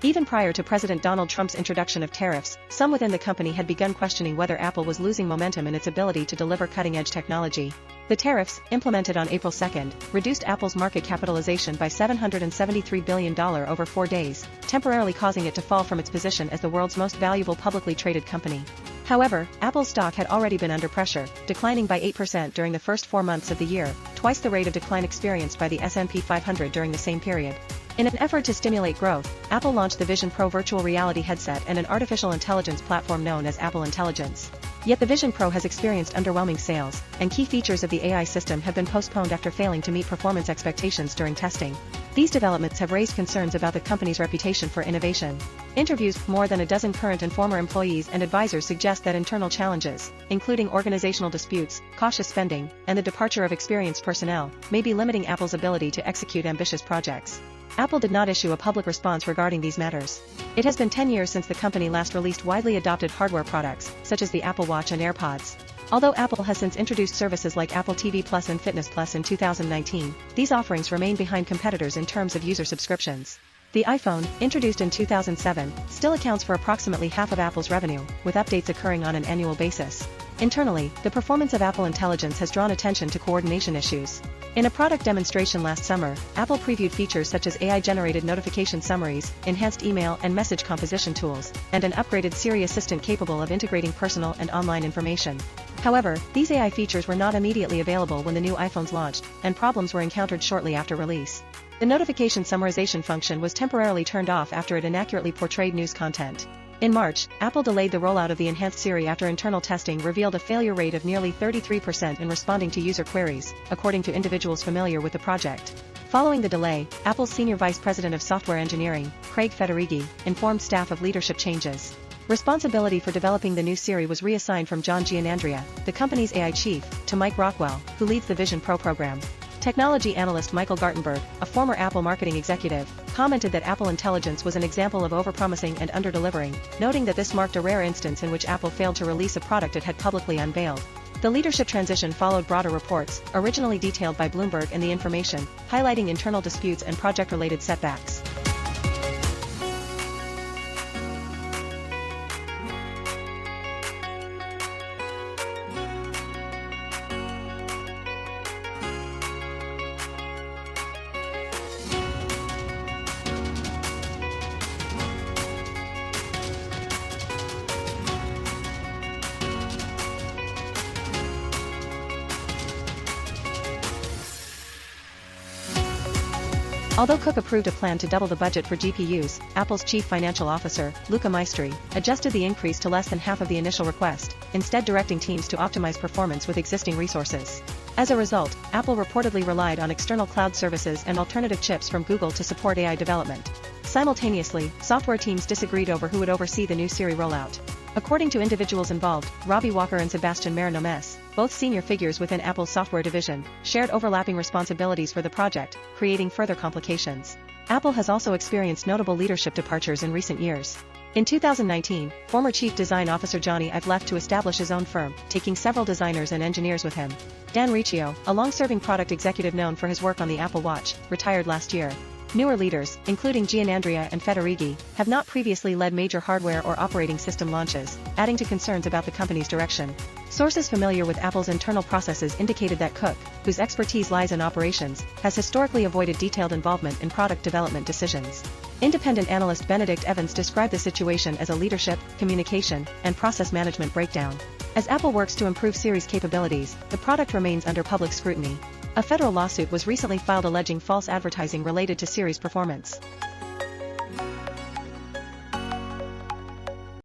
Even prior to President Donald Trump's introduction of tariffs, some within the company had begun questioning whether Apple was losing momentum in its ability to deliver cutting-edge technology. The tariffs, implemented on April 2, reduced Apple's market capitalization by $773 billion over 4 days, temporarily causing it to fall from its position as the world's most valuable publicly traded company. However, Apple's stock had already been under pressure, declining by 8% during the first 4 months of the year, twice the rate of decline experienced by the S&P 500 during the same period. In an effort to stimulate growth, Apple launched the Vision Pro virtual reality headset and an artificial intelligence platform known as Apple Intelligence. Yet the Vision Pro has experienced underwhelming sales, and key features of the AI system have been postponed after failing to meet performance expectations during testing. These developments have raised concerns about the company's reputation for innovation. Interviews with more than a dozen current and former employees and advisors suggest that internal challenges, including organizational disputes, cautious spending, and the departure of experienced personnel, may be limiting Apple's ability to execute ambitious projects. Apple did not issue a public response regarding these matters. It has been 10 years since the company last released widely adopted hardware products, such as the Apple Watch and AirPods. Although Apple has since introduced services like Apple TV Plus and Fitness Plus in 2019, these offerings remain behind competitors in terms of user subscriptions. The iPhone, introduced in 2007, still accounts for approximately half of Apple's revenue, with updates occurring on an annual basis. Internally, the performance of Apple Intelligence has drawn attention to coordination issues. In a product demonstration last summer, Apple previewed features such as AI-generated notification summaries, enhanced email and message composition tools, and an upgraded Siri assistant capable of integrating personal and online information. However, these AI features were not immediately available when the new iPhones launched, and problems were encountered shortly after release. The notification summarization function was temporarily turned off after it inaccurately portrayed news content. In March, Apple delayed the rollout of the enhanced Siri after internal testing revealed a failure rate of nearly 33% in responding to user queries, according to individuals familiar with the project. Following the delay, Apple's Senior Vice President of Software Engineering, Craig Federighi, informed staff of leadership changes. Responsibility for developing the new Siri was reassigned from John Gianandrea, the company's AI chief, to Mike Rockwell, who leads the Vision Pro program. Technology analyst Michael Gartenberg, a former Apple marketing executive, commented that Apple Intelligence was an example of overpromising and under-delivering, noting that this marked a rare instance in which Apple failed to release a product it had publicly unveiled. The leadership transition followed broader reports, originally detailed by Bloomberg and The Information, highlighting internal disputes and project-related setbacks. Although Cook approved a plan to double the budget for GPUs, Apple's chief financial officer, Luca Maestri, adjusted the increase to less than half of the initial request, instead directing teams to optimize performance with existing resources. As a result, Apple reportedly relied on external cloud services and alternative chips from Google to support AI development. Simultaneously, software teams disagreed over who would oversee the new Siri rollout. According to individuals involved, Robbie Walker and Sebastian Marinomes, both senior figures within Apple's software division, shared overlapping responsibilities for the project, creating further complications. Apple has also experienced notable leadership departures in recent years. In 2019, former Chief Design Officer Johnny Ive left to establish his own firm, taking several designers and engineers with him. Dan Riccio, a long-serving product executive known for his work on the Apple Watch, retired last year. Newer leaders, including Gianandrea and Federighi, have not previously led major hardware or operating system launches, adding to concerns about the company's direction. Sources familiar with Apple's internal processes indicated that Cook, whose expertise lies in operations, has historically avoided detailed involvement in product development decisions. Independent analyst Benedict Evans described the situation as a leadership, communication, and process management breakdown. As Apple works to improve Siri's capabilities, the product remains under public scrutiny. A federal lawsuit was recently filed alleging false advertising related to Siri's performance.